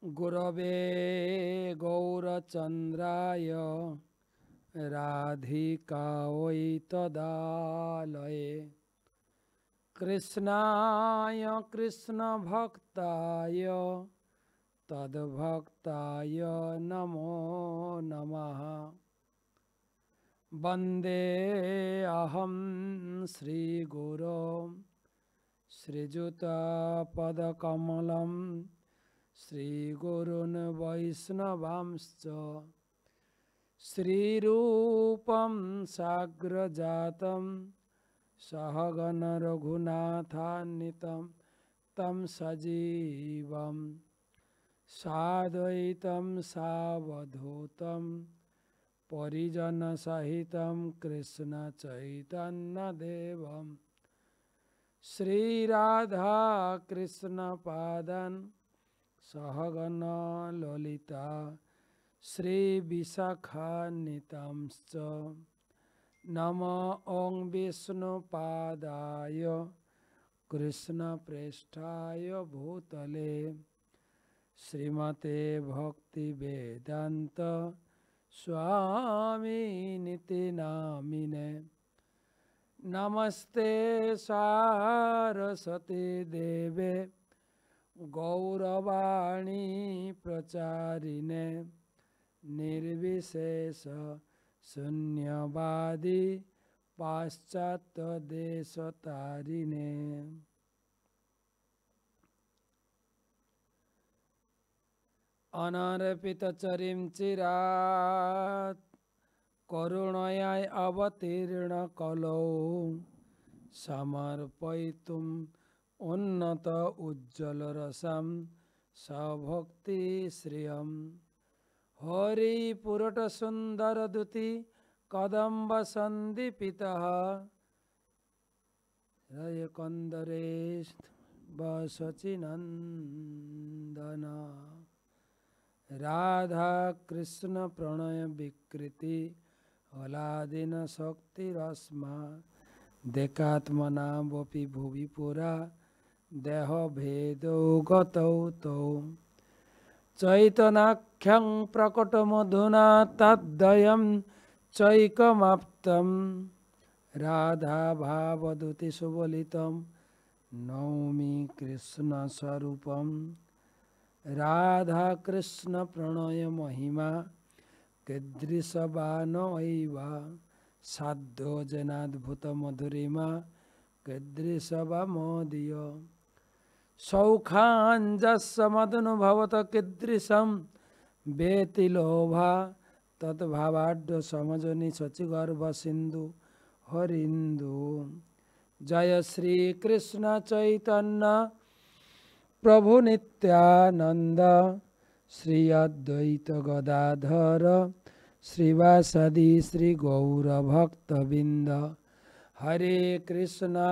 गुरवे गौरचन्द्राय राधिकायै तदालये कृष्णाय कृष्णभक्ताय तद्भक्ताय नमो नमः। वन्दे अहं श्रीगुरो श्रीयुतपदकमलं श्रीगुरून् वैष्णवांश्च श्रीरूपं साग्रजातं सहगण रघुनाथान्वितं तं सजीवं साद्वैतं सावधूतं परिजनसहितं कृष्ण चैतन्यदेवं श्रीराधा कृष्णपादान् सहगण ललिता श्रीविशाखान्वितांश्च नमो ॐ विष्णुपादाय कृष्णप्रेष्ठाय भूतले श्रीमते भक्तिवेदान्त स्वामिनिति नामिने। नमस्ते सारस्वती देवे गौरवाणी प्रचारिणे निर्विशेष शून्यवादी पाश्चात्य देशतारिणे। अनर्पितचरिं चिरात् करुणया अवतीर्ण कलौ समर्पयितुम् उन्नत उज्ज्वल रसं सभक्ति श्रियं हरिपुरट सुंदर दुति कदम्ब संदीपितः हृदय कंदरेश बसचिनंदन राधा कृष्ण प्रणय विकृति हलादिन शक्ति रश्मा देकात्मना वपि भुवि पुरा देह भेदो गतौ तौ चैतनाख्यं प्रकटमधुना तद्वयं चैकमाप्तं राधा भावदूति सुबलितं नौमि कृष्ण स्वरूपं राधा कृष्ण प्रणय महिमा कीदृशवानैवा साध्यो जनाद्भुत मधुरिमा कीदृशवा मोदीय सौखाञ्जस्य मदनुभवत कीदृशं वेति लोभा तद्भावाढ्य समजनि शचिगर्भ सिंधु हरिंदु। जय श्री कृष्ण चैतन्य प्रभु नित्यानंद श्री अद्वैत गदाधर श्रीवासदि श्री गौर भक्तबिंद। हरे कृष्णा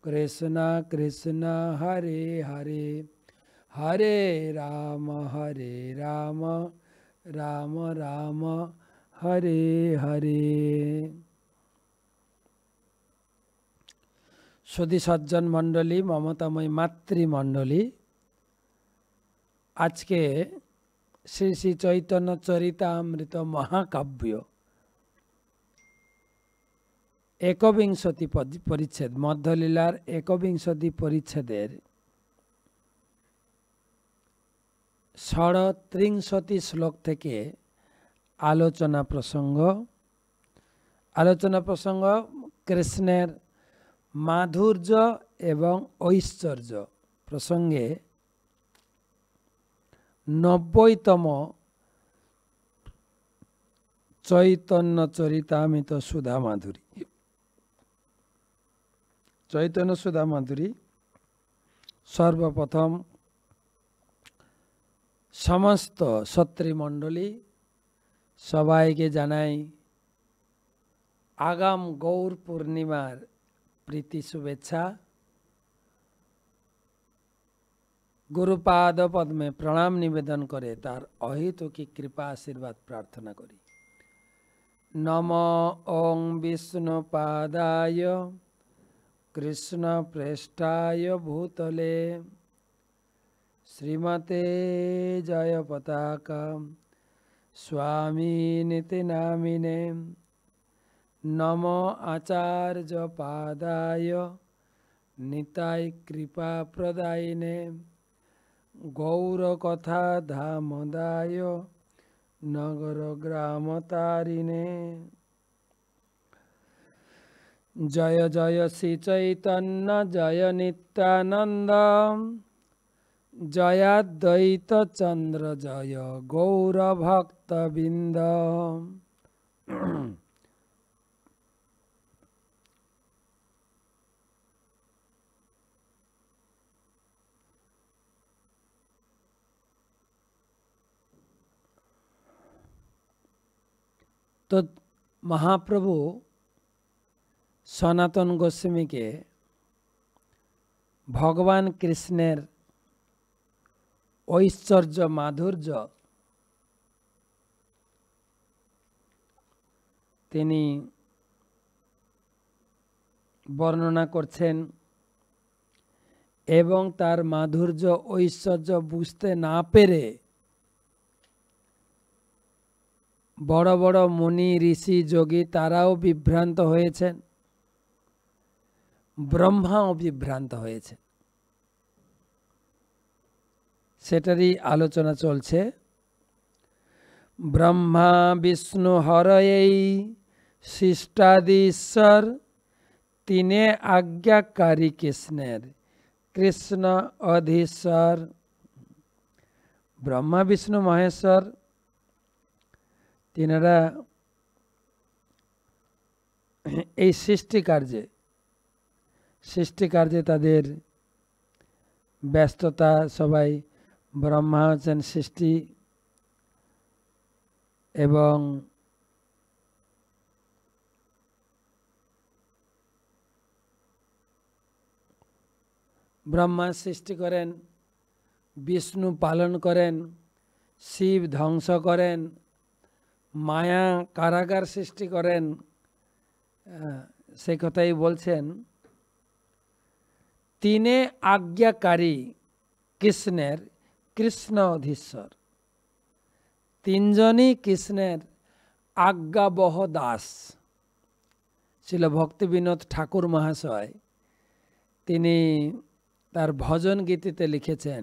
कृष्ण कृष्ण हरे हरे हरे राम राम राम हरे हरे। सुधी सज्जन मंडली ममतामय मातृमंडली आज के श्री श्री चैतन्य चरितामृत महाकाव्य एकविंशति परिच्छेद मध्यलीलार एकविंशति परिच्छेदेर 37 श्लोक थेके आलोचना प्रसंग कृष्णेर माधुर्य एवं ऐश्वर्य प्रसंगे 90तम चैतन्य चरितामृत सुधा माधुरी चैतन्य सुधा माधुरी सर्वप्रथम समस्त छत्री मंडली सबाई के जानाई आगाम गौर पूर्णिमार प्रीति शुभेच्छा। गुरुपाद पद में प्रणाम निवेदन करे तार अहितु की कृपा आशीर्वाद प्रार्थना करी। नमो ओं विष्णुपादाय कृष्ण प्रेष्ठाय भूतले শ্রীমতে জয় পতাকা স্বামী নীতি নামিনে নম আচার্য পাদায় নিতাই কৃপা প্রদায়িনে গৌর কথা ধামদায় নগর গ্রাম তারিণে। জয় জয় শ্রী চৈতন্য জয় নিত্যানন্দ জয়াদ্বৈত চন্দ্র জয় গৌর ভক্তবৃন্দ। তো মহাপ্রভু সনাতন গোস্বামীকে ভগবান কৃষ্ণের ঐশ্বর্য মাধুর্য তিনি বর্ণনা করছেন এবং তার মাধুর্য ঐশ্বর্য বুঝতে না পেরে বড় বড় মুনি ঋষি যোগী তারাও বিভ্রান্ত হয়েছেন, ব্রহ্মাও বিভ্রান্ত হয়েছে। সেটারই আলোচনা চলছে। ব্রহ্মা বিষ্ণু হরয়েই সৃষ্টাদিশ্বর তিনে আজ্ঞাকারী কৃষ্ণের কৃষ্ণ অধীশ্বর। ব্রহ্মা বিষ্ণু মহেশ্বর তিনারা এই সৃষ্টিকার্যে তাদের ব্যস্ততা। সবাই ব্রহ্মা হচ্ছেন সৃষ্টি এবং ব্রহ্মা সৃষ্টি করেন, বিষ্ণু পালন করেন, শিব ধ্বংস করেন, মায়া কারাগার সৃষ্টি করেন। সে কথাই বলছেন তিনে আজ্ঞাকারী কৃষ্ণের কৃষ্ণ অধীশ্বর। তিনজনই কৃষ্ণের আজ্ঞাবহ দাস। ছিল ভক্তিবিনোদ ঠাকুর মহাশয় তিনি তার ভজন গীতিতে লিখেছেন,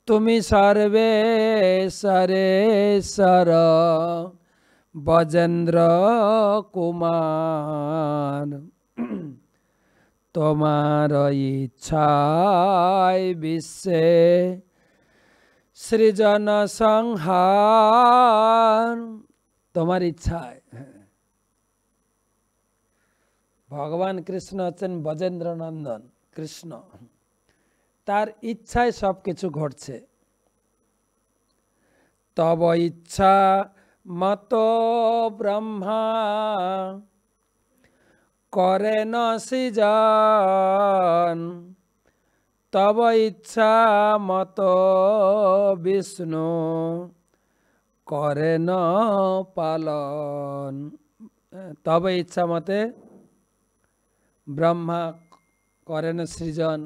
তুমি সর্বেশ্বরেশ্বর বজেন্দ্র কুমার, তোমার ইচ্ছায় বিশ্বে সৃজন সংহার। তোমার ইচ্ছায় ভগবান কৃষ্ণ হচ্ছেন বজেন্দ্র নন্দন কৃষ্ণ, তার ইচ্ছায় সব কিছু ঘটছে। তব ইচ্ছা মত ব্রহ্মা করেন সৃজন, তব ইচ্ছা মত বিষ্ণু করেন পালন। তব ইচ্ছা মতে ব্রহ্মা করেন সৃজন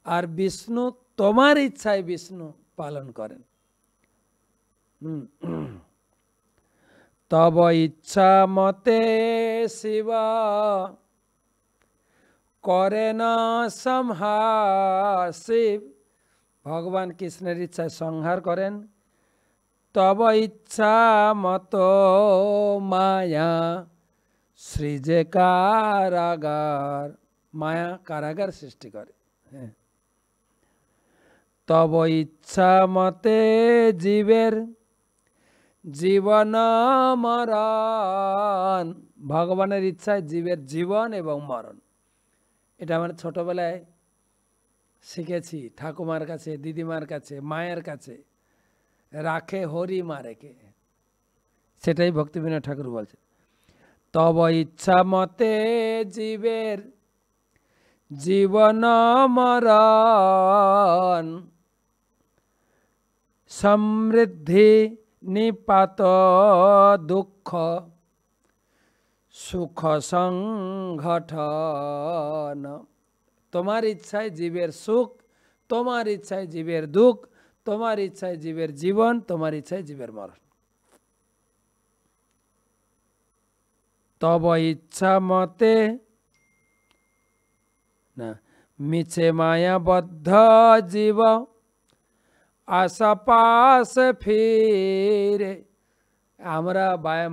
আর বিষ্ণু তোমার ইচ্ছায় বিষ্ণু পালন করেন। তব ইচ্ছা মতে শিব করেন সংহার। শিব ভগবান কৃষ্ণের ইচ্ছায় সংহার করেন। তব ইচ্ছা মত মায়া সৃজে কারাগার। মায়া কারাগার সৃষ্টি করে। তব ইচ্ছা মতে জীবের জীবন মরণ। ভগবানের ইচ্ছায় জীবের জীবন এবং মরণ। এটা আমরা ছোটবেলায় শিখেছি ঠাকুমার কাছে, দিদিমার কাছে, মায়ের কাছে। রাখে হরি মারেকে, সেটাই ভক্তিবিনোদ ঠাকুর বলছে। তব ইচ্ছা মতে জীবের জীবন মরণ, সমৃদ্ধি নিপাত দুঃখ সুখ সংগঠন। তোমার ইচ্ছায় জীবের সুখ তোমার ইচ্ছায় জীবের দুঃখ, তোমার ইচ্ছায় জীবের জীবন, তোমার ইচ্ছায় জীবের মরণ। তব ইচ্ছা মতে না মিছে মায়াবদ্ধ জীব আশাপাশ ফিরে। আমরা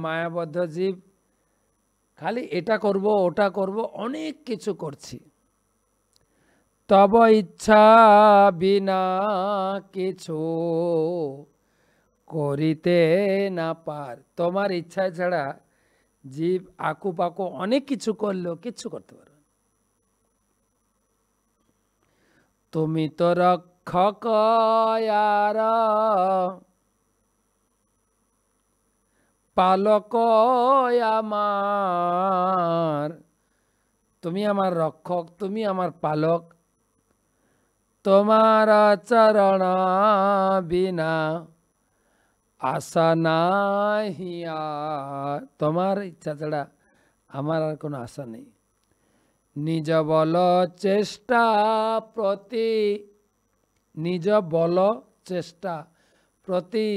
মায়াবদ্ধ জীব, খালি এটা করব ওটা করব, অনেক কিছু করছি। তব ইচ্ছা বিনা কিছু করিতে না পার। তোমার ইচ্ছা ছাড়া জীব আকু পাকু অনেক কিছু করলেও কিচ্ছু করতে পারবে। তুমি তো রক্ষক আর পালক আমার, তুমি আমার রক্ষক, তুমি আমার পালক। তোমার চরণ বিনা আশা নাহি আর, তোমার ইচ্ছা ছাড়া আমার আর কোনো আশা নেই। নিজ বল চেষ্টা প্রতি, নিজ বল চেষ্টা প্রতি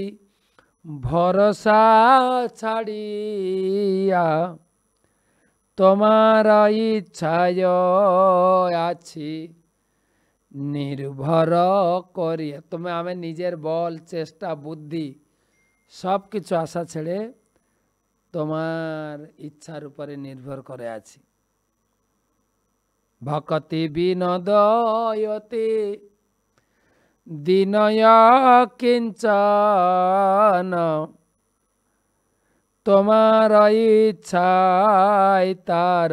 ভরসা ছাড়িয়া তোমার ইচ্ছায় আছি নির্ভর করিয়া। তুমি আমি নিজের বল চেষ্টা বুদ্ধি সব কিছু আশা ছেড়ে তোমার ইচ্ছার উপরে নির্ভর করে আছি। ভকতি বিনোদয়তে দিনয় কিঞ্চন, তোমার ইচ্ছায় তার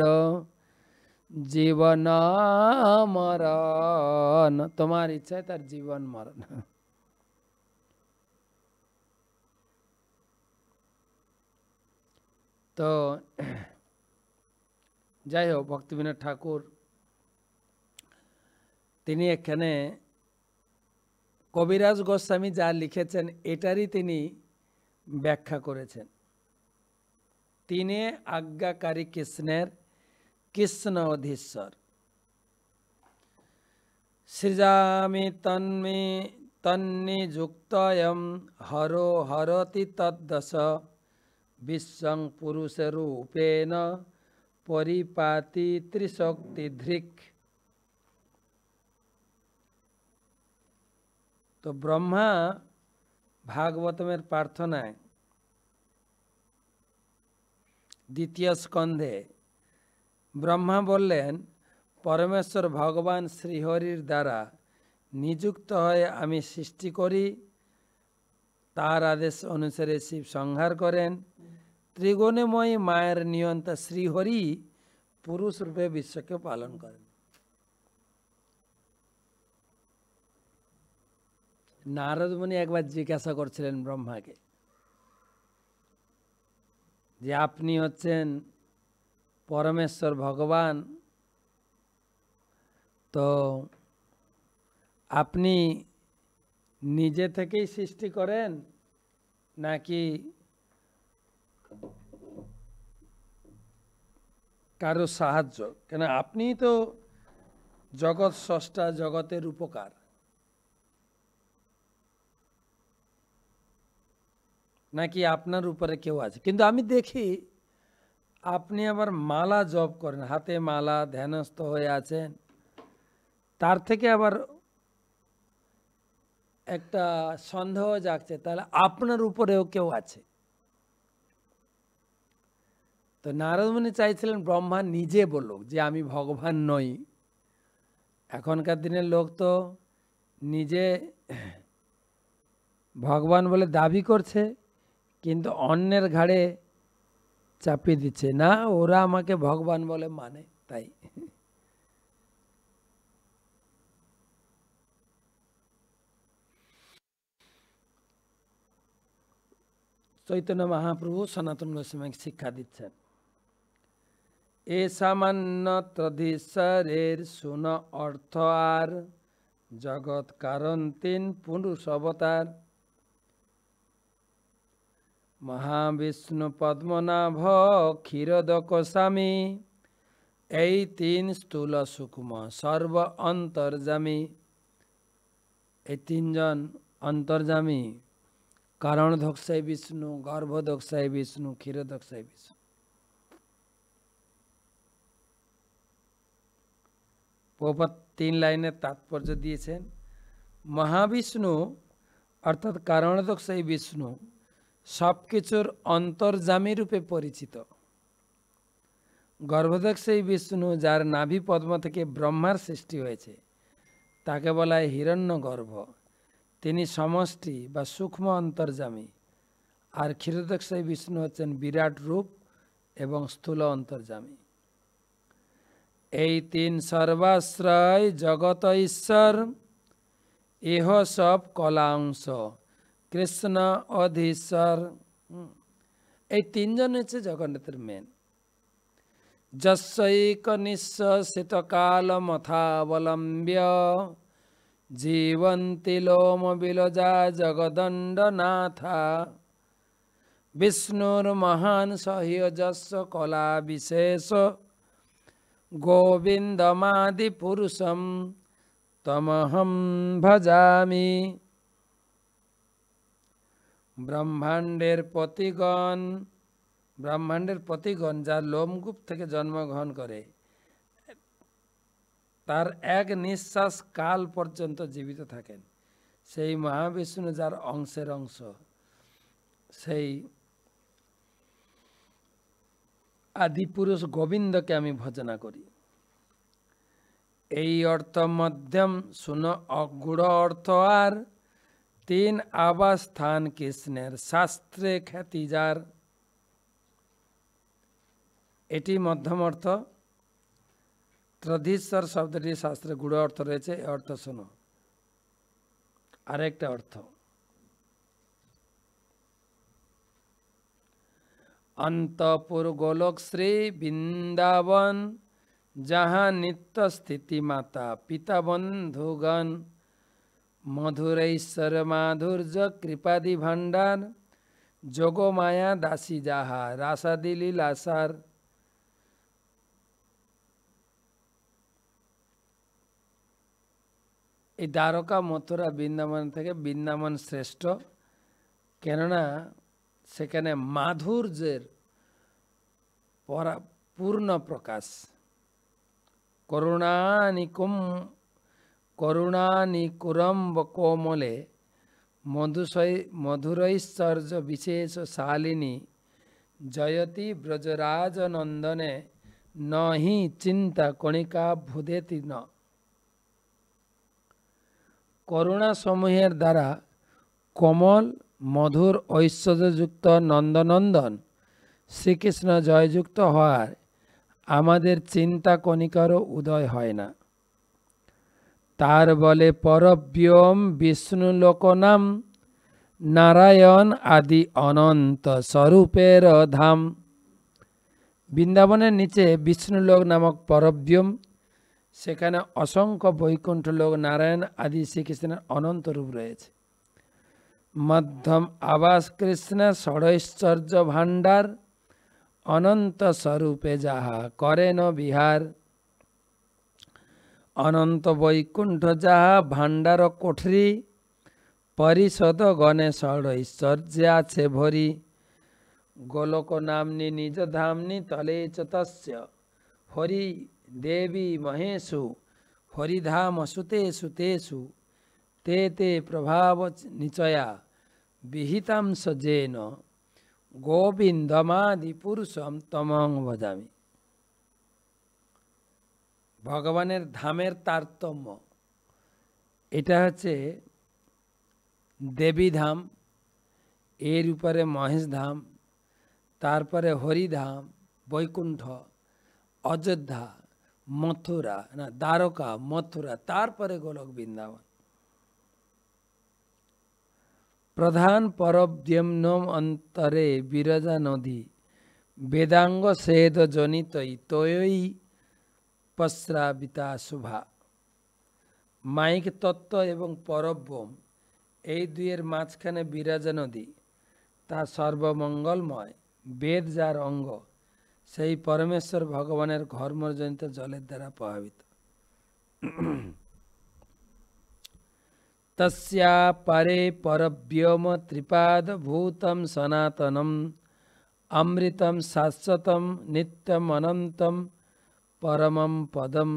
জীবন মরণ, তোমার ইচ্ছায় তার জীবন মরণ। তো যাই হোক, ভক্তিবিনোদ ঠাকুর তিনি এখানে কবিরাজ গোস্বামী যা লিখেছেন এটারই তিনি ব্যাখ্যা করেছেন। তিনি আজ্ঞাকারী কৃষ্ণের কৃষ্ণ অধীশ্বর। সৃজামি তন্মে তন্নিযুক্তয়ম হরো হরতি তদ্দশ বিশ্বং পুরুষ রূপেণ পরিপাতি ত্রিশক্তিধৃক। তো ব্রহ্মা ভাগবতমের প্রার্থনায় দ্বিতীয় স্কন্ধে ব্রহ্মা বললেন, পরমেশ্বর ভগবান শ্রীহরির দ্বারা নিযুক্ত হয়ে আমি সৃষ্টি করি, তার আদেশ অনুসারে শিব সংহার করেন। ত্রিগুণময়ী মায়ের নিয়ন্তা শ্রীহরি পুরুষ রূপে বিশ্বকে পালন করেন। নারদ মুনি একবার জিজ্ঞাসা করছিলেন ব্রহ্মাকে যে আপনি হচ্ছেন পরমেশ্বর ভগবান, তো আপনি নিজে থেকেই সৃষ্টি করেন নাকি কারো সাহায্য? কেন আপনি তো জগৎ স্রষ্টা, জগতের উপকার, নাকি আপনার উপরে কেউ আছে? কিন্তু আমি দেখি আপনি আবার মালা জপ করেন, হাতে মালা, ধ্যানস্থ হয়ে আছেন, তার থেকে আবার একটা সন্দেহ জাগছে, তাহলে আপনার উপরেও কেউ আছে। তো নারদ মুনি চাইছিলেন ব্রহ্মা নিজে বলুক যে আমি ভগবান নই। এখনকার দিনের লোক তো নিজে ভগবান বলে দাবি করছে, কিন্তু অন্যের ঘাড়ে চাপিয়ে দিচ্ছে, না ওরা আমাকে ভগবান বলে মানে তাই। চৈতন্য মহাপ্রভু সনাতন গোস্বামীকে শিক্ষা দিচ্ছেন, এ সামান্য তধীশ্বরের শুন অর্থ আর, জগৎ কারণ তিন পুরুষ অবতার, মহাবিষ্ণু পদ্মনাভ ক্ষীরোদক স্বামী, এই তিন স্থূল সূক্ষ্ম সর্ব অন্তর্যামী। এই তিনজন অন্তর্যামী, কারণধক্সাই বিষ্ণু, গর্ভধক্সাই বিষ্ণু, ক্ষীরধক্সাই বিষ্ণু। প্রভুপাদ 3 লাইনের তাৎপর্য দিয়েছেন। মহাবিষ্ণু অর্থাৎ কারণধক্সাই বিষ্ণু সবকিছুর অন্তর্যামী রূপে পরিচিত। গর্ভধক্সাই বিষ্ণু, যার নাভি পদ্ম থেকে ব্রহ্মার সৃষ্টি হয়েছে, তাকে বলা হয় হিরণ্যগর্ভ। তিনি সমষ্টি বা সূক্ষ্ম অন্তর্যামী। আর ক্ষীরোদক্ষাই বিষ্ণু হচ্ছেন বিরাট রূপ এবং স্থূল অন্তর্যামী। এই 3 সর্বাশ্রয় জগত ঈশ্বর, এহ সব কলাংশ কৃষ্ণ অধীশ্বর। এই 3 জন হচ্ছে জগন্নাথের মেন। যস্যৈক নিঃশ্বাসিত কাল মথাবলম্ব্য জীবন্তি লোম বিলজা জগদণ্ডনাথা, বিষ্ণুর মহান সহ্য যস্য কলা বিশেষ, গোবিন্দমাদি পুরুষম তমহম ভজামি। ব্রহ্মাণ্ডের পতিগণ যার লোমকূপ থেকে জন্মগ্রহণ করে, তার এক নিঃশ্বাস কাল পর্যন্ত জীবিত থাকেন, সেই মহাবিষ্ণু যার অংশের অংশ, সেই আদিপুরুষ গোবিন্দকে আমি ভজনা করি। এই অর্থ মধ্যম শুনো অগুড় অর্থ, আর 3 আবাসস্থান কৃষ্ণের শাস্ত্রে খ্যাতি যার। এটি মধ্যম অর্থ। ত্রধীশ্বর শব্দটি শাস্ত্রে গুড় অর্থ রয়েছে, এ অর্থ শোনো। আরেকটা অর্থ, অন্তপুর গোলক শ্রী বৃন্দাবন, যাহা নিত্য স্থিতি মাতা পিতা বন্ধুগণ, মধুরেশ্বর মাধুর্য কৃপাদি ভাণ্ডার, যোগ মায়া দাসী যাহা রাসাদি লীলাসার। এই দ্বারকা, মথুরা, বৃন্দাবন থেকে বৃন্দাবন শ্রেষ্ঠ, কেননা সেখানে মাধুর্যের পূর্ণ প্রকাশ। করুণানিকুরম্ব কোমলে মধুরৈশ্বর্য বিশেষ শালিনী, জয়তি ব্রজরাজ নন্দনে নহি চিন্তা কণিকা ভুদেতি ন। করুণা সমূহের দ্বারা কোমল মধুর ঐশ্বর্যযুক্ত নন্দনন্দন শ্রীকৃষ্ণ জয়যুক্ত হওয়ার আমাদের চিন্তা কণিকারও উদয় হয় না। তার বলে পরব্যোম বিষ্ণু লোকনাম, নারায়ণ আদি অনন্ত স্বরূপের ধাম। বৃন্দাবনের নিচে বিষ্ণুলোক নামক পরব্যোম, সেখানে অসংখ্য বৈকুণ্ঠ লোক, নারায়ণ আদি শ্রীকৃষ্ণের অনন্ত রূপ রয়েছে। মধ্যম আবাস কৃষ্ণ ষড়ৈশ্বর্য ভাণ্ডার, অনন্ত স্বরূপে যাহা করেন বিহার। অনন্ত বৈকুণ্ঠ যাহা ভাণ্ডার কোঠরি, পরিষদ গণে ষড়ৈশ্বর্যে আছে ভরি। গোলক নামনি নিজ ধামনি তলে চ তস্য, হরি দেবী মহেশু হরিধাম সুতেষু তেষু, তে তে প্রভাব নিচয়া বিহিতাংশ যেন, গোবিন্দমাদি পুরুষম তমং ভজামি। ভগবানের ধামের তারতম্য, এটা হচ্ছে দেবী ধাম, এর উপরে মহেশ ধাম, তারপরে হরিধাম, বৈকুণ্ঠ, অযোধ্যা, মথুরা, না দ্বারকা, মথুরা, তারপরে গোলক বৃন্দাবন। প্রধান পরব্যম্নম অন্তরে বিরজা নদী, বেদাঙ্গ সেদ জনিতই তয়ই পশ্রাবিতা শুভা। মাইক তত্ত্ব এবং পরব্যম, এই দুইয়ের মাঝখানে বিরজা নদী, তা সর্বমঙ্গলময়, বেদ যার অঙ্গ, সেই পরমেশ্বর ভগবানের ঘর্মজনিত জলের দ্বারা প্রভাবিত। तस्या परे परव्योम त्रिपाद भूतम सनातनम अमृतम शाश्वतम नित्यम अनंतम परमम पदम।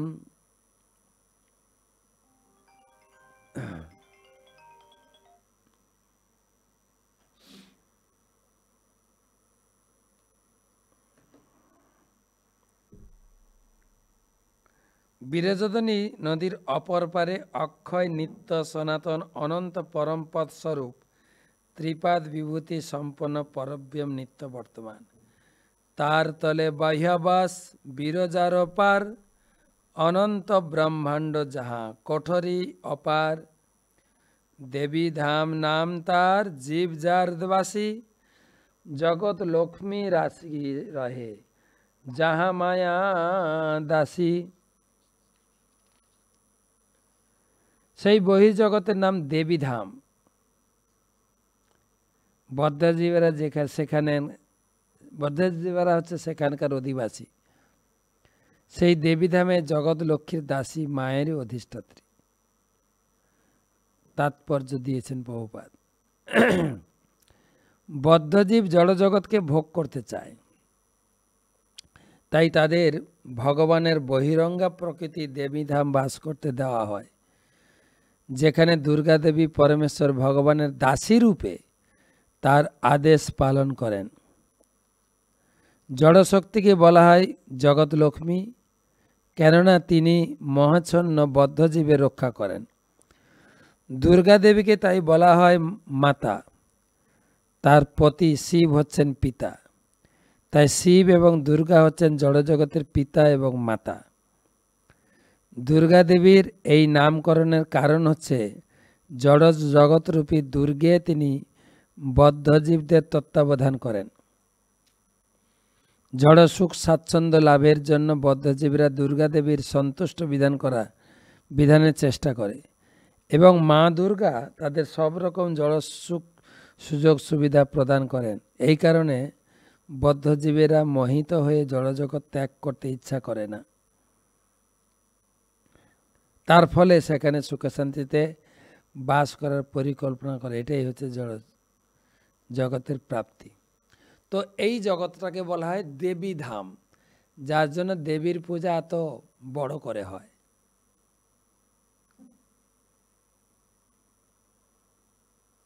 বিরজনী নদীর অপর পারে অক্ষয় নিত্য সনাতন অনন্ত পরম পদ স্বরূপ ত্রিপাদ বিভূতি সম্পন্ন পরব্যম নিত্য বর্তমান। তার তলে বাহ্যাবাস বিরজার অপার অনন্ত ব্রহ্মাণ্ড যাহা কোঠরি অপার। দেবী ধাম নাম তার জীব যার বাসী জগৎ লক্ষ্মী রাশি রহে যাহা মায়া দাসী। সেই বহির্জগতের নাম দেবী ধাম। বদ্ধজীবেরা সেখানে বদ্ধজীবেরা হচ্ছে সেখানকার অধিবাসী। সেই দেবীধামে জগৎ লক্ষ্মীর দাসী মায়েরই অধিষ্ঠাত্রী। তাৎপর্য দিয়েছেন প্রভুপাদ। বদ্ধজীব জড়জগৎকে ভোগ করতে চায়, তাই তাদের ভগবানের বহিরঙ্গা প্রকৃতি দেবীধাম বাস করতে দেওয়া হয়, যেখানে দুর্গা দেবী পরমেশ্বর ভগবানের দাসী রূপে তার আদেশ পালন করেন। জড়শক্তিকে বলা হয় জগৎ লক্ষ্মী, কেননা তিনি মহাচ্ছন্ন বদ্ধজীবের রক্ষা করেন। দুর্গা দেবীকে তাই বলা হয় মাতা। তার পতি শিব হচ্ছেন পিতা, তাই শিব এবং দুর্গা হচ্ছেন জড়জগতের পিতা এবং মাতা। দুর্গা দেবীর এই নামকরণের কারণ হচ্ছে জড় জগৎরূপী দুর্গে তিনি বদ্ধজীবদের তত্ত্বাবধান করেন। জড় সুখ স্বাচ্ছন্দ্য লাভের জন্য বদ্ধজীবীরা দুর্গা দেবীর সন্তুষ্ট বিধানের চেষ্টা করে এবং মা দুর্গা তাদের সব রকম জড় সুখ সুযোগ সুবিধা প্রদান করেন। এই কারণে বদ্ধজীবীরা মোহিত হয়ে জড়জগৎ ত্যাগ করতে ইচ্ছা করে না। তার ফলে সেখানে সুখে শান্তিতে বাস করার পরিকল্পনা করে। এটাই হচ্ছে জড় জগতের প্রাপ্তি। তো এই জগৎটাকে বলা হয় দেবী ধাম, যার জন্য দেবীর পূজা এত বড় করে হয়।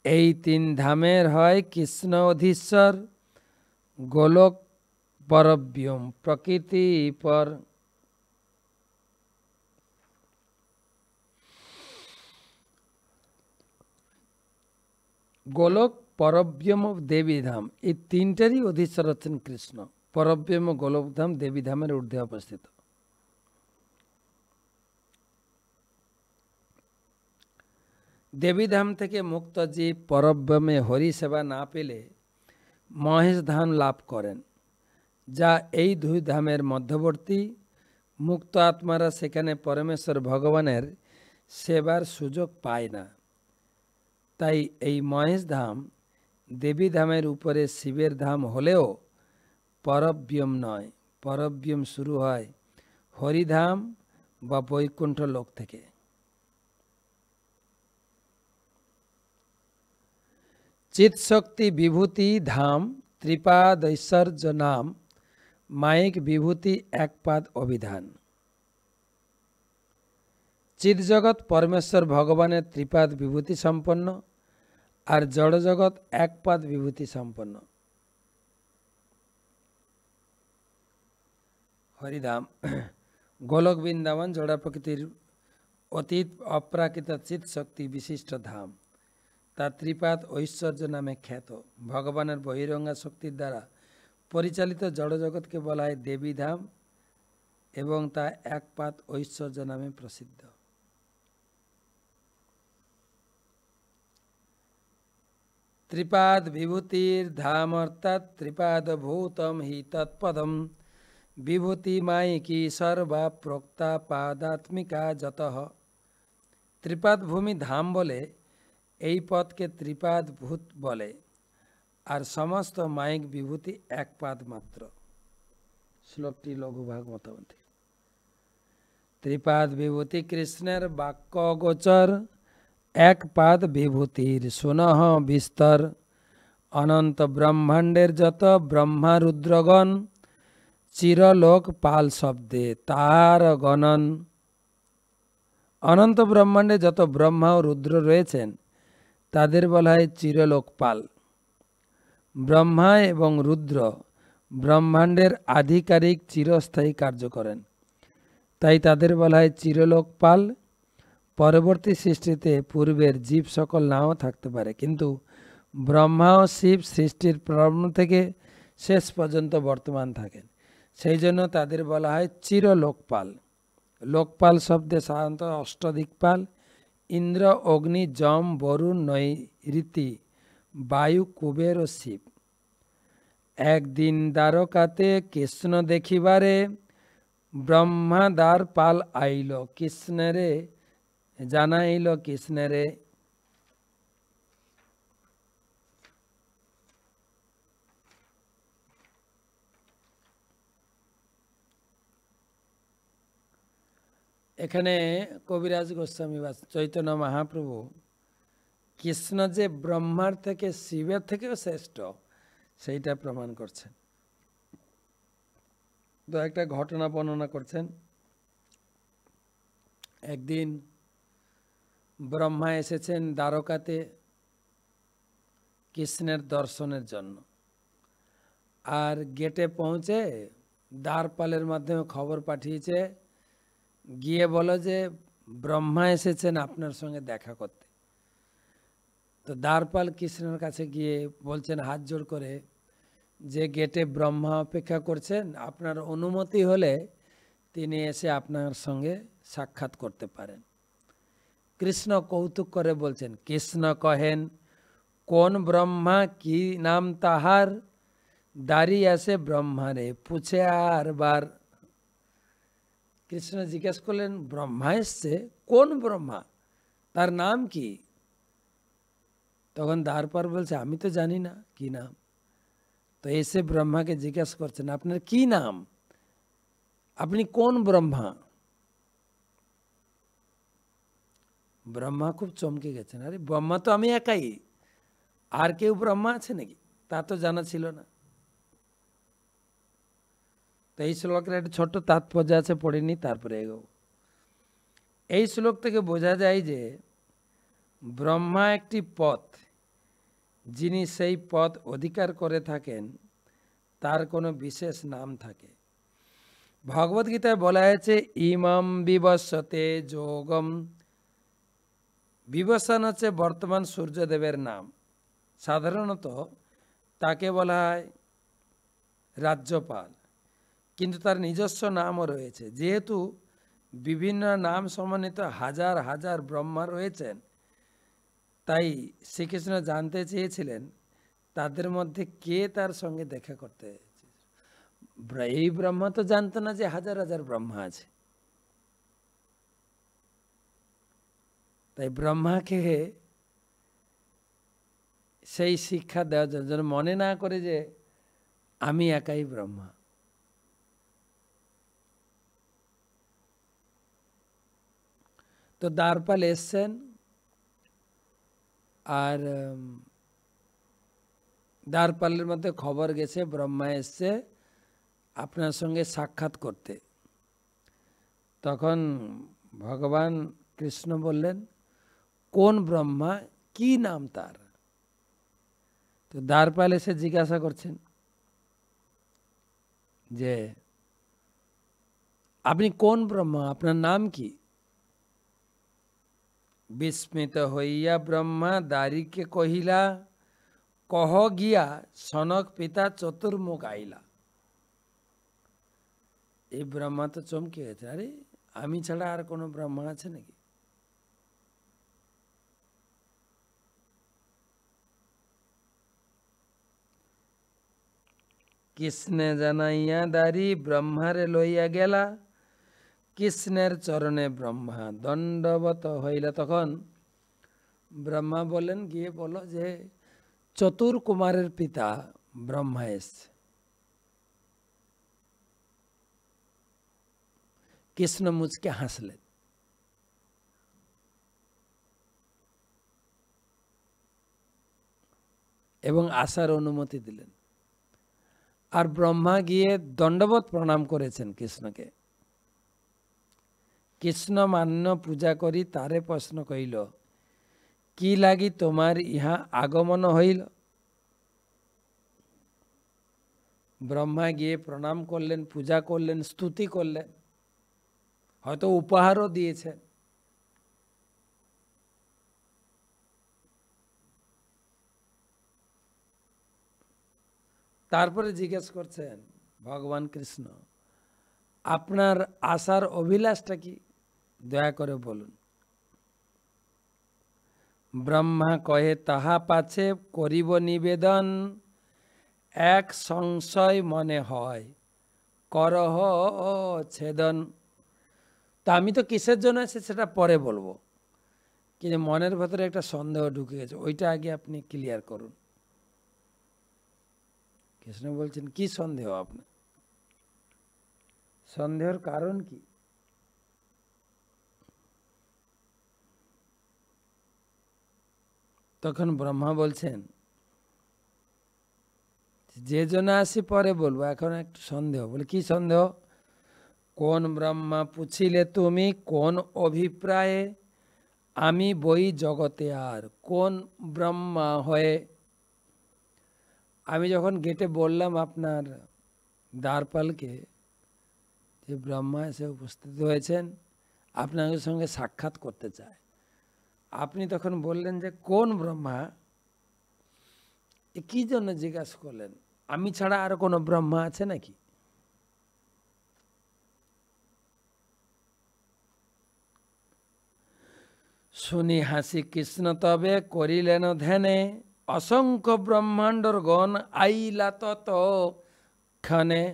এই তিন ধামের হয় কৃষ্ণ অধীশ্বর, গোলক পরব্যম প্রকৃতি পর। গোলক পরব্যম দেবী ধাম, এই তিনটারই অধীশ্বর হচ্ছেন কৃষ্ণ। পরব্যম গোলক ধাম দেবী ধামের ঊর্ধ্বে অবস্থিত। দেবী ধাম থেকে মুক্ত জীব পরব্যমে হরি সেবা না পেলে মহেশ ধাম লাভ করেন, যা এই দুই ধামের মধ্যবর্তী। মুক্ত আত্মারা সেখানে পরমেশ্বর ভগবানের সেবার সুযোগ পায় না। তাই এই মহেশ ধাম দেবী ধামের উপরে শিবের ধাম হলেও পরব্যম নয়। পরব্যম শুরু হয় হরিধাম বা বৈকুণ্ঠ লোক থেকে। চিৎ শক্তি বিভূতি ধাম ত্রিপাদ ঐশ্বর্য নাম মায়িক বিভূতি একপাদ অভিধান। চিৎ জগৎ পরমেশ্বর ভগবানের ত্রিপাদ বিভূতি সম্পন্ন, আর জড় জগৎ একপাদ বিভূতি সম্পন্ন। হরিধাম গোলক বৃন্দাবন জড়া প্রকৃতির অতীত অপ্রাকৃত চিৎ শক্তি বিশিষ্ট ধাম। তা ত্রিপাদ ঐশ্বর্য নামে খ্যাত। ভগবানের বহিরঙ্গা শক্তির দ্বারা পরিচালিত জড়জগৎকে বলা হয় দেবী ধাম এবং তা একপাদ ঐশ্বর্য নামে প্রসিদ্ধ। ত্রিপাদ বিভূতির ধাম অর্থাৎ ত্রিপাদ ভূতম হি তৎপদম বিভূতি মায়িকি সর্বা প্রোক্তা পাদাত্মিকা যতঃ। ত্রিপাদ ভূমি ধাম বলে এই পদকে ত্রিপাদ ভূত বলে, আর সমস্ত মায়িক বিভূতি এক পাদ মাত্র। শ্লোকটি লঘু ভাগবত থেকে। ত্রিপাদ বিভূতি কৃষ্ণের বাক্য গোচর, এক পাদ বিভূতির সুনহ বিস্তর, অনন্ত ব্রহ্মাণ্ডের যত ব্রহ্মা রুদ্রগণ, চিরলোক পাল শব্দে তার গণন। অনন্ত ব্রহ্মাণ্ডে যত ব্রহ্মা ও রুদ্র রয়েছেন তাদের বলা হয় চিরলোকপাল। ব্রহ্মা এবং রুদ্র ব্রহ্মাণ্ডের আধিকারিক চিরস্থায়ী কার্য করেন, তাই তাদের বলা হয় চিরলোকপাল। পরবর্তী সৃষ্টিতে পূর্বের জীব সকল নাও থাকতে পারে, কিন্তু ব্রহ্মা ও শিব সৃষ্টির প্রারম্ভ থেকে শেষ পর্যন্ত বর্তমান থাকেন, সেই জন্য তাদের বলা হয় চিরলোকপাল। লোকপাল শব্দে সাধারণত অষ্টদিকপাল ইন্দ্র, অগ্নি, যম, বরুণ, নৈঋতি, বায়ু, কুবের ও শিব। একদিন দ্বারকাতে কৃষ্ণ দেখিবারে, ব্রহ্মা দ্বারপাল আইল কৃষ্ণরে, জানাইল কৃষ্ণরে। এখানে কবিরাজ গোস্বামী বা চৈতন্য মহাপ্রভু কৃষ্ণ যে ব্রহ্মার থেকে শিবের থেকেও শ্রেষ্ঠ সেইটা প্রমাণ করছেন। তো একটা ঘটনা বর্ণনা করছেন। একদিন ব্রহ্মা এসেছেন দ্বারকাতে কৃষ্ণের দর্শনের জন্য, আর গেটে পৌঁছে দ্বারপালের মাধ্যমে খবর পাঠিয়েছে, গিয়ে বলো যে ব্রহ্মা এসেছেন আপনার সঙ্গে দেখা করতে। তো দ্বারপাল কৃষ্ণের কাছে গিয়ে বলছেন হাত জোড় করে যে গেটে ব্রহ্মা অপেক্ষা করছেন, আপনার অনুমতি হলে তিনি এসে আপনার সঙ্গে সাক্ষাৎ করতে পারেন। কৃষ্ণ কৌতুক করে বলছেন, কৃষ্ণ কহেন কোন ব্রহ্মা কি নাম তাহার, দাঁড়িয়ে আসে ব্রহ্মারে পুছে আর বার। কৃষ্ণ জিজ্ঞেস করলেন ব্রহ্মা এসছে, কোন ব্রহ্মা, তার নাম কি? তখন দ্বারপাল বলছে আমি তো জানি না কি নাম। তো এসে ব্রহ্মাকে জিজ্ঞেস করছেন আপনার কি নাম, আপনি কোন ব্রহ্মা? ব্রহ্মা খুব চমকে গেছেন, আরে ব্রহ্মা তো আমি একাই, আর কেউ ব্রহ্মা আছে নাকি, তা তো জানা ছিল না। তো এই শ্লোকের একটা ছোট্ট তাৎপর্য আছে, পড়িনি তারপরে এগোবো। এই শ্লোক থেকে বোঝা যায় যে ব্রহ্মা একটি পথ, যিনি সেই পথ অধিকার করে থাকেন তার কোনো বিশেষ নাম থাকে। ভগবদ্গীতায় বলা হয়েছে ইমাম বিবস্বতে যোগম। বিবস্বান হচ্ছে বর্তমান সূর্যদেবের নাম। সাধারণত তাকে বলা হয় রাজ্যপাল, কিন্তু তার নিজস্ব নামও রয়েছে। যেহেতু বিভিন্ন নাম সমন্বিত হাজার হাজার ব্রহ্মা রয়েছেন, তাই শ্রীকৃষ্ণ জানতে চেয়েছিলেন তাদের মধ্যে কে তার সঙ্গে দেখা করতে। এই ব্রহ্মা তো জানতো না যে হাজার হাজার ব্রহ্মা আছে, তাই ব্রহ্মাকে সেই শিক্ষা দেওয়ার জন্য, যেন মনে না করে যে আমি একাই ব্রহ্মা। তো দ্বারপাল এসছেন, আর দ্বারপালের মধ্যে খবর গেছে ব্রহ্মা এসছে আপনার সঙ্গে সাক্ষাৎ করতে। তখন ভগবান কৃষ্ণ বললেন কোন ব্রহ্মা, কি নাম তার? তো দ্বারপাল এসে জিজ্ঞাসা করছেন যে আপনি কোন ব্রহ্মা, আপনার নাম কি? বিস্মিত হইয়া ব্রহ্মা দারিকে কহিলা, কহ গিয়া সনক পিতা চতুর্মুখ আইলা। এই ব্রহ্মা তো চমকে গেছে, আরে আমি ছাড়া আর কোনো ব্রহ্মা আছে নাকি? কৃষ্ণে জানাইয়া দারি ব্রহ্মারে লইয়া গেলা, কৃষ্ণের চরণে ব্রহ্মা দণ্ডবত হইলা। তখন ব্রহ্মা বলেন গিয়ে বলো যে চতুর কুমারের পিতা ব্রহ্মা এসছে। কৃষ্ণ মুচকে হাসলেন। এবং আসার অনুমতি দিলেন। আর ব্রহ্মা গিয়ে দণ্ডবত প্রণাম করেছেন কৃষ্ণকে। কৃষ্ণ মান্য পূজা করি তারে প্রশ্ন কইল, কি লাগি তোমার ইহা আগমন হইল? ব্রহ্মা গিয়ে প্রণাম করলেন, পূজা করলেন, স্তুতি করলেন, হয়তো উপহারও দিয়েছেন। তারপরে জিজ্ঞেস করছেন ভগবান কৃষ্ণ, আপনার আসার অভিলাষটা কি, দয়া করে বলুন। ব্রহ্মা কহে, তাহা পাছে করিব নিবেদন, এক সংশয় মনে হয় করহ ছেদন। তা আমি তো কিসের জন্য এসে সেটা পরে বলবো, কিন্তু মনের ভেতরে একটা সন্দেহ ঢুকে গেছে, ওইটা আগে আপনি ক্লিয়ার করুন। কৃষ্ণ বলছেন, কি সন্দেহ আপনার? সন্দেহের কারণ কি? তখন ব্রহ্মা বলছেন, যে জন্য আসি পরে বলবো, এখন একটু সন্দেহ। বলে, কি সন্দেহ? কোন ব্রহ্মা পুছিলে তুমি কোন অভিপ্রায়ে, আমি বই জগতে আর কোন ব্রহ্মা হয়ে। আমি যখন গেটে বললাম আপনার দ্বারপালকে যে ব্রহ্মা এসে উপস্থিত হয়েছেন, আপনাদের সঙ্গে সাক্ষাৎ করতে চায়, আপনি তখন বললেন যে কোন ব্রহ্মা? কি জন্য জিজ্ঞাসা করলেন? আমি ছাড়া আর কোনো ব্রহ্মা আছে নাকি? শুনি হাসি কৃষ্ণ তবে করিলেন ধ্যানে, অসংখ্য ব্রহ্মাণ্ডর গণ আইলা তত ক্ষণে।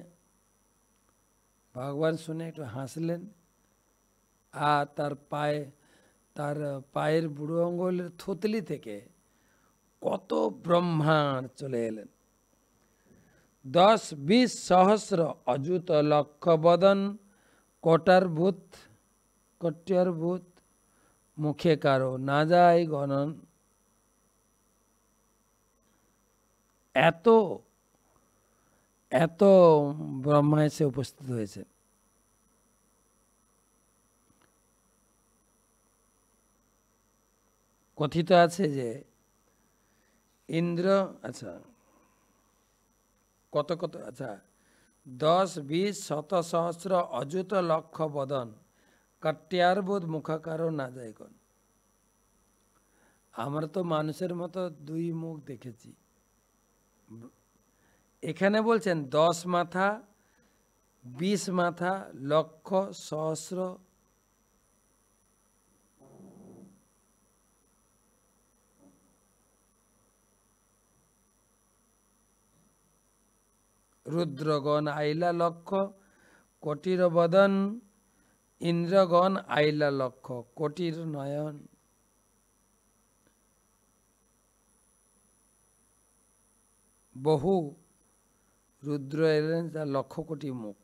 ভগবান শুনে একটু হাসলেন, আর তার পায়ের বুড়ো আঙ্গুলের থুতলি থেকে কত ব্রহ্মাণ্ড চলে এলেন। 10-20 সহস্র অযুত লক্ষ বদন, কট্যার ভূত মুখে কারো না যায় গণন। এত এত ব্রহ্মা এসে উপস্থিত হয়েছে। কথিত আছে যে ইন্দ্র, আচ্ছা কত আচ্ছা 10-20 শত সহস্র অযুত লক্ষ বদন, কট্যার্বুদ মুখাকারও না যায় কোন। আমরা তো মানুষের মতো 2 মুখ দেখেছি, এখানে বলছেন 10 মাথা, 20 মাথা, লক্ষ, সহস্র। রুদ্রগণ আইলা লক্ষ, কোটির বদন, ইন্দ্রগণ আইলা লক্ষ, কোটির নয়ন। বহু রুদ্র এলেন, তার লক্ষ কোটি মুখ।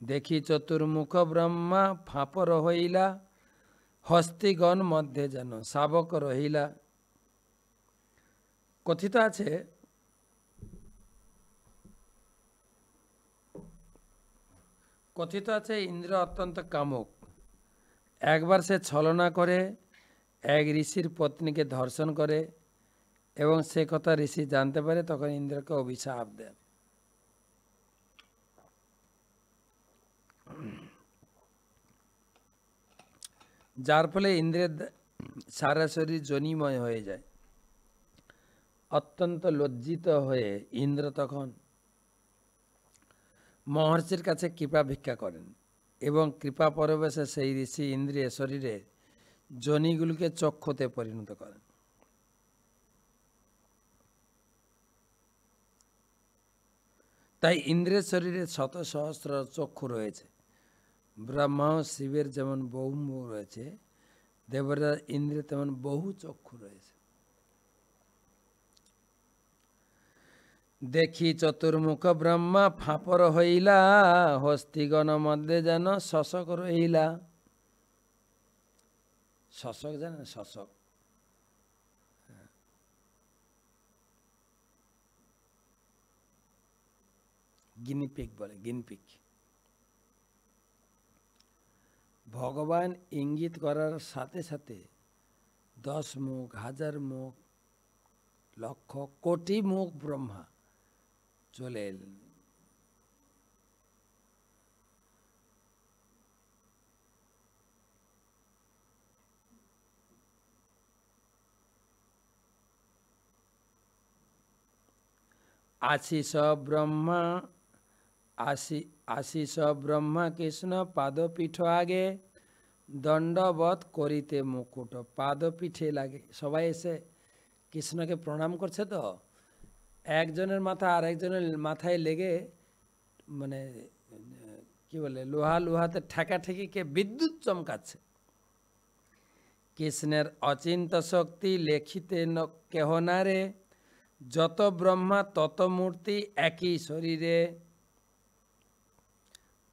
দেখি চতুর্মুখ ব্রহ্মা ফাঁপর হইলা, হস্তিগণ মধ্যে যেন শাবক রহিলা। কথিত আছে ইন্দ্র অত্যন্ত কামুক। একবার সে ছলনা করে এক ঋষির পত্নীকে ধর্ষণ করে, এবং সে কথা ঋষি জানতে পারে, তখন ইন্দ্রকে অভিশাপ দেন। যার ফলে ইন্দ্রের সারা শরীর জনিময় হয়ে যায়। অত্যন্ত লজ্জিত হয়ে ইন্দ্র তখন মহর্ষির কাছে কৃপা ভিক্ষা করেন, এবং কৃপা পরবেশে সেই ঋষি ইন্দ্রিয় শরীরে জনিগুলিকে চক্ষুতে পরিণত করেন। তাই ইন্দ্রের শরীরে শত সহস্র চক্ষু রয়েছে। ব্রহ্মা ও শিবের যেমন বহু মুখ রয়েছে, দেবরাজ ইন্দ্রের তেমন বহু চক্ষু রয়েছে। দেখি চতুর্মুখ ব্রহ্মা ফাঁপর হইলা, হস্তিগণ মধ্যে যেন শশক রহিলা। শশক জানেন? শশক, গিনিপিগ বলে, গিনিপিগ। ভগবান ইঙ্গিত করার সাথে সাথে 10 মুখ, 1000 মুখ, লক্ষ কোটি মুখ ব্রহ্মা চলে এলেন। আশিস ব্রহ্মা, আশিস ব্রহ্মা কৃষ্ণ পাদপীঠ আগে, দণ্ডবত করিতে মুকুট। পাদপীঠে লাগে, সবাই এসে কৃষ্ণকে প্রণাম করছে। তো একজনের মাথা আর একজনের মাথায় লেগে মানে কি বলে, লোহাতে ঠেকাঠেকিকে বিদ্যুৎ চমকাচ্ছে। কৃষ্ণের অচিন্ত শক্তি লেখিতে কেহ নারে, যত ব্রহ্মা তত মূর্তি একই শরীরে।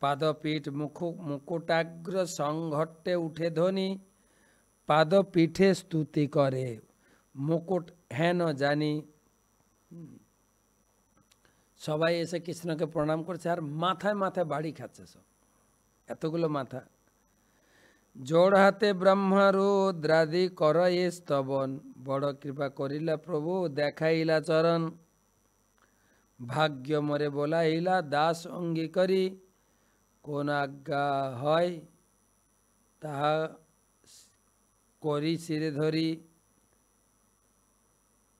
পাদপীঠ মুকুটাগ্র সংঘট্টে উঠে ধ্বনি, পাদপীঠে স্তুতি করে মুকুট হেন জানি। সবাই এসে কৃষ্ণকে প্রণাম করছে আর মাথায় মাথায় বাড়ি খাচ্ছে সব, এতগুলো মাথা। জোড় হাতে ব্রহ্মারুদ্রাদি করয়ে স্তবন, বড় কৃপা করিলা প্রভু দেখাইলা চরণ। ভাগ্য মরে বলাইলা দাস অঙ্গীকরি, কোন আজ্ঞা হয় তাহা করি শিরে ধরি।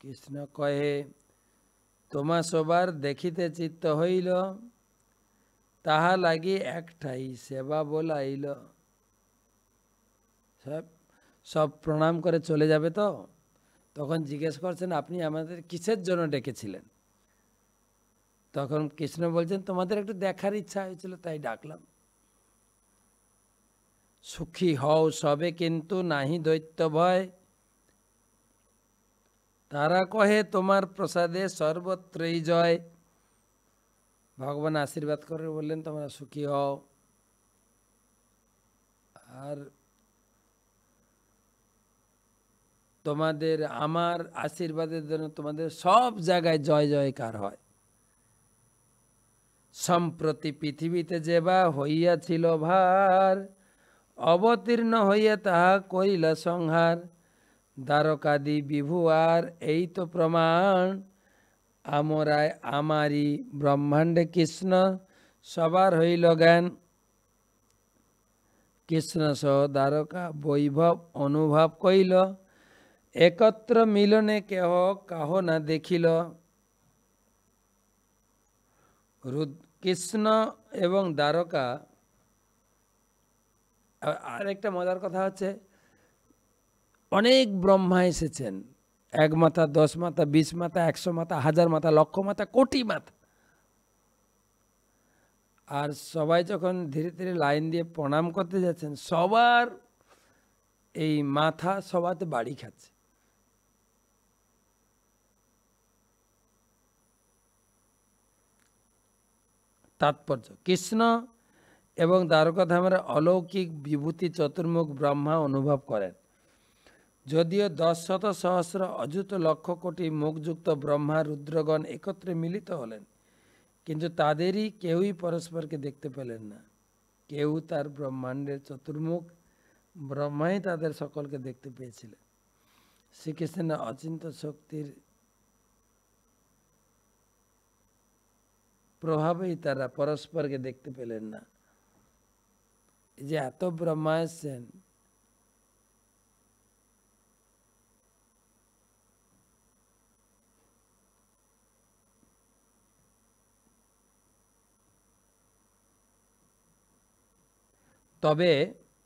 কৃষ্ণ কহে তোমা সবার দেখিতে চিত্ত হইল, তাহা লাগি একটাই সেবা বলাইল। সব প্রণাম করে চলে যাবে। তো তখন জিজ্ঞেস করছেন আপনি আমাদের কিসের জন্য ডেকেছিলেন? তখন কৃষ্ণ বলছেন তোমাদের একটু দেখার ইচ্ছা হয়েছিল তাই ডাকলাম। সুখী হও সবে কিন্তু নাহি দৈত্য ভয়, তারা কহে তোমার প্রসাদে সর্বত্রই জয়। ভগবান আশীর্বাদ করে বললেন তোমরা সুখী হও, আর তোমাদের আমার আশীর্বাদের জন্য তোমাদের সব জায়গায় জয় জয়কার হয়। সম্প্রতি পৃথিবীতে যেবা হইয়াছিল ভার, অবতীর্ণ হইয়া তাহা করিল সংহার। দ্বারকাদি বিভু আর এই তো প্রমাণ, আমরাই আমারই ব্রহ্মাণ্ডে কৃষ্ণ সবার হইল জ্ঞান। কৃষ্ণ সহ দ্বারকা বৈভব অনুভব কইল, একত্র মিলনে কেহ কাহ না দেখিল। কৃষ্ণ এবং দ্বারকা। আরেকটা মজার কথা হচ্ছে, অনেক ব্রহ্মা এসেছেন, 1 মাথা, 10 মাথা, 20 মাথা, 100 মাথা, 1000 মাথা, লক্ষ মাথা, কোটি মাথা। আর সবাই যখন ধীরে ধীরে লাইন দিয়ে প্রণাম করতে যাচ্ছেন, সবার এই মাথা সবাতে বাড়ি খাচ্ছে। তাৎপর্য, কৃষ্ণ এবং দ্বারকাধামের অলৌকিক বিভূতি চতুর্মুখ ব্রহ্মা অনুভব করেন। যদিও 10 শত সহস্র অযুত লক্ষ কোটি মুখযুক্ত ব্রহ্মা রুদ্রগণ একত্রে মিলিত হলেন, কিন্তু তাদেরই কেউই পরস্পরকে দেখতে পেলেন না। কেউ তার ব্রহ্মাণ্ডের চতুর্মুখ ব্রহ্মাই তাদের সকলকে দেখতে পেয়েছিলেন। শ্রীকৃষ্ণের অচিন্ত শক্তির প্রভাবেই তারা পরস্পরকে দেখতে পেলেন না। এই যে এত ব্রহ্মা এসছেন, তবে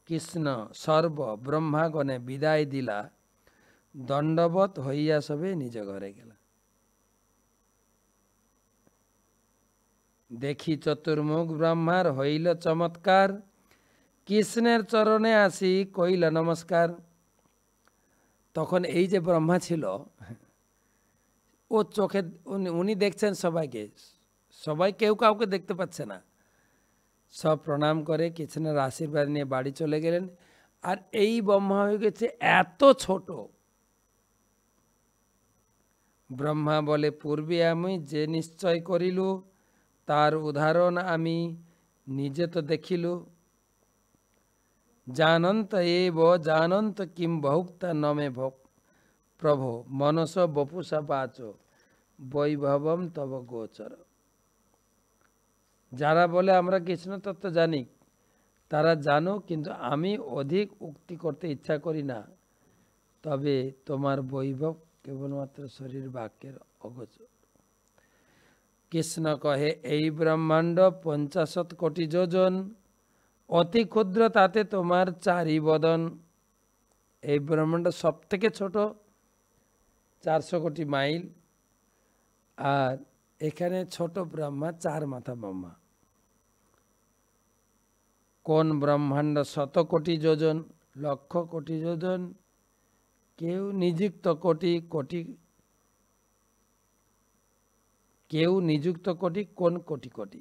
কৃষ্ণ সর্ব ব্রহ্মাগণে বিদায় দিলা, দণ্ডবত হইয়া সবে নিজ ঘরে গেলা। দেখি চতুর্মুখ ব্রহ্মার হইল চমৎকার, কৃষ্ণের চরণে আসি কইল নমস্কার। তখন এই যে ব্রহ্মা ছিল, ও চোখে উনি দেখছেন সবাইকে, সবাই কেউ কাউকে দেখতে পাচ্ছে না। সব প্রণাম করে কৃষ্ণের আশীর্বাদ নিয়ে বাড়ি চলে গেলেন। আর এই ব্রহ্মা হয়ে গেছে এত ছোট। ব্রহ্মা বলে, পূর্বে আমি যে নিশ্চয় করিল, তার উদাহরণ আমি নিজে তো দেখিল। জানন্ত এব জানন্ত কিম বহুক্তা নমে প্রভো মনস বপুষা বাচ বৈভবম তব গোচর। যারা বলে আমরা কৃষ্ণ তত্ত্ব জানি, তারা জানো, কিন্তু আমি অধিক উক্তি করতে ইচ্ছা করি না। তবে তোমার বৈভব কেবলমাত্র শরীর বাক্যের অগোচর। কৃষ্ণ কহে, এই ব্রহ্মাণ্ড ৫০ কোটি যোজন, অতি ক্ষুদ্র তাতে তোমার ৪ বদন। এই ব্রহ্মাণ্ড সব থেকে ছোট, ৪০০ কোটি মাইল, আর এখানে ছোট ব্রহ্মা, ৪ মাথা ব্রহ্মা। কোন ব্রহ্মাণ্ড ১০০ কোটি যোজন, লক্ষ কোটি যোজন, কেউ নিযুক্ত কোটি কোটি, কেউ নিযুক্ত কোটি, কোন কোটি কোটি।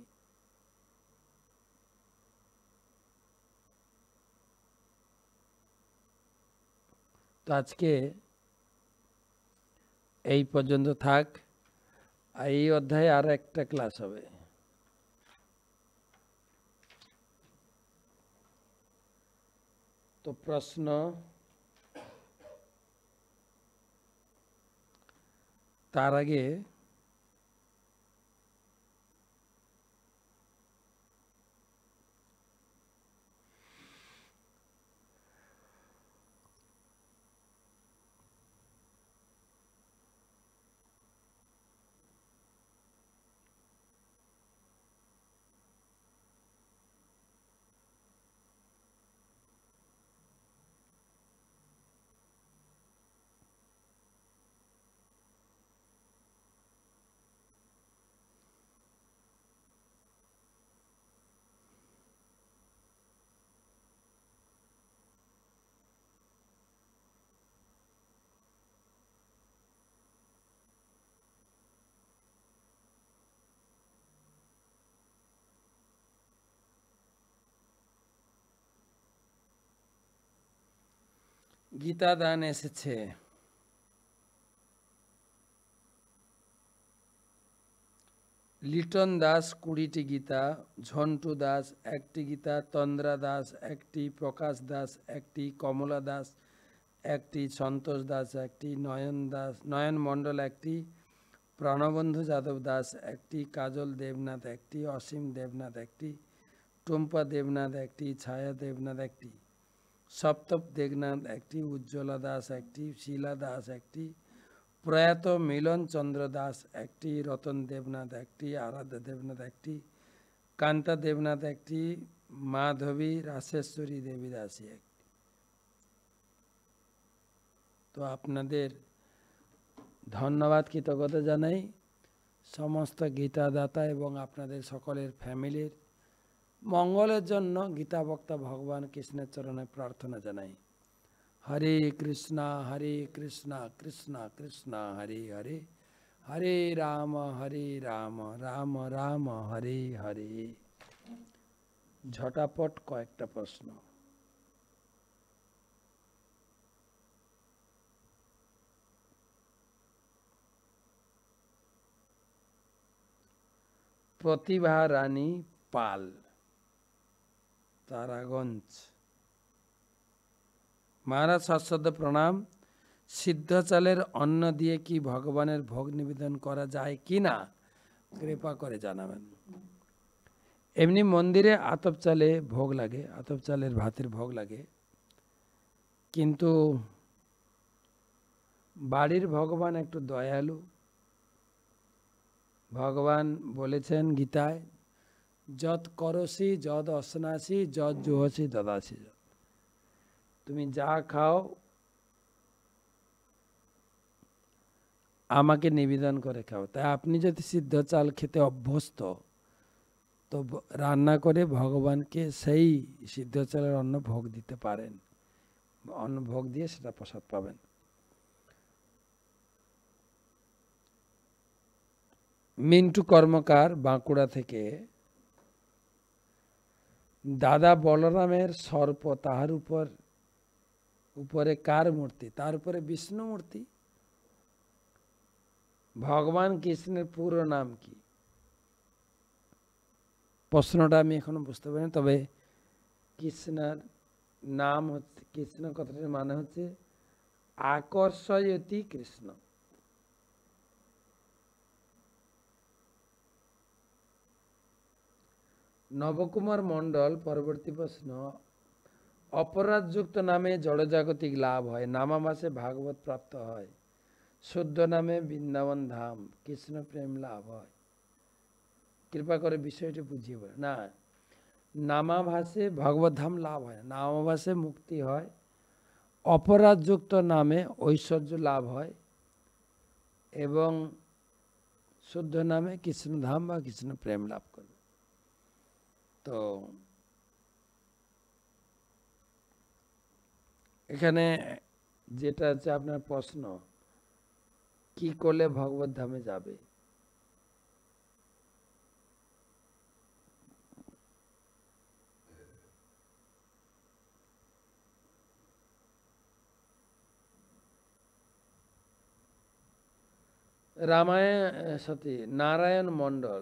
তো আজকে এই পর্যন্ত থাক। এই অধ্যায়ে আর একটা ক্লাস হবে। তো প্রশ্ন, তার আগে গীতা দান এসেছে। লিটন দাস ২০টি গীতা, ঝন্টু দাস ১টি গীতা, তন্দ্রা দাস ১টি, প্রকাশ দাস ১টি, কমলা দাস ১টি, সন্তোষ দাস ১টি, নয়ন মণ্ডল ১টি, প্রাণবন্ধু যাদব দাস ১টি, কাজল দেবনাথ ১টি, অসীম দেবনাথ ১টি, টুম্পা দেবনাথ ১টি, ছায়া দেবনাথ ১টি, সপ্তপ দেবনাথ ১টি, উজ্জ্বলা দাস ১টি, শিলা দাস ১টি, প্রয়াত মিলন চন্দ্র দাস ১টি, রতন দেবনাথ ১টি, আরাধ্যা দেবনাথ ১টি, কান্তা দেবনাথ ১টি, মাধবী রাসেশ্বরী দেবী দাসী ১টি। তো আপনাদের ধন্যবাদ, কৃতজ্ঞতা জানাই। সমস্ত গীতাদাতা এবং আপনাদের সকলের ফ্যামিলির মঙ্গলের জন্য গীতা বক্তা ভগবান কৃষ্ণের চরণে প্রার্থনা জানাই। হরে কৃষ্ণ কৃষ্ণ কৃষ্ণ হরে হরে, হরে রাম রাম রাম হরে হরে। ঝটাপট কয়েকটা প্রশ্ন। প্রতিভা রানী পাল, তারাগঞ্জ। মহারাজ সশ্রদ্ধ প্রণাম। সিদ্ধ চালের অন্ন দিয়ে কি ভগবানের ভোগ নিবেদন করা যায় কি না, কৃপা করে জানাবেন। এমনি মন্দিরে আতপ চালে ভোগ লাগে, আতপ চালের ভাতের ভোগ লাগে, কিন্তু বাড়ির ভগবান একটু দয়ালু। ভগবান বলেছেন গীতায়, যৎ করসি যদ অশ্নাসি যৎ জুহসি দদাসি। তুমি যা খাও আমাকে নিবেদন করে খাও। তাই আপনি যদি সিদ্ধ চাল খেতে অভ্যস্ত, তো রান্না করে ভগবানকে সেই সিদ্ধ চালের অন্ন ভোগ দিতে পারেন। অন্ন ভোগ দিয়ে সেটা প্রসাদ পাবেন। মিন্টু কর্মকার বাঁকুড়া থেকে, দাদা বলরামের সর্প, তাহার উপর উপরে কার মূর্তি? তার উপরে বিষ্ণু মূর্তি। ভগবান কৃষ্ণের পুরো নাম কি? প্রশ্নটা আমি এখনো বুঝতে পারিনি, তবে কৃষ্ণের নাম হচ্ছে, কৃষ্ণ কথাটির মানে হচ্ছে আকর্ষয়তি কৃষ্ণ। নবকুমার মণ্ডল পরবর্তী প্রশ্ন, অপরাধযুক্ত নামে জড়জাগতিক লাভ হয়, নামাভাসে ভাগবত প্রাপ্ত হয়, শুদ্ধ নামে বৃন্দাবন ধাম কৃষ্ণ প্রেম লাভ হয়। কৃপা করে বিষয়টি বুঝিয়ে বলে। না, নামাভাসে ভগবত ধাম লাভ হয় না, নামাভাসে মুক্তি হয়, অপরাধযুক্ত নামে ঐশ্বর্য লাভ হয় এবং শুদ্ধ নামে কৃষ্ণ ধাম বা কৃষ্ণ প্রেম লাভ করবে। তো এখানে যেটা হচ্ছে আপনার প্রশ্ন, কি করলে ভগবত ধামে যাবে? রামায়ণ সতী নারায়ণ মণ্ডল,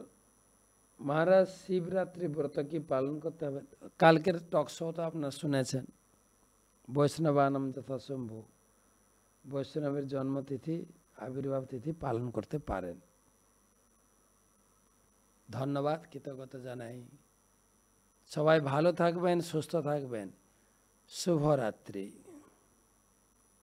মহারাজ শিবরাত্রি ব্রত কি পালন করতে হবে? কালকের টক শোটা আপনার শুনেছেন, বৈষ্ণবানম যথাসম্ভব, বৈষ্ণবের জন্মতিথি আবির্ভাব তিথি পালন করতে পারেন। ধন্যবাদ, কৃতজ্ঞতা জানাই। সবাই ভালো থাকবেন, সুস্থ থাকবেন। শুভরাত্রি।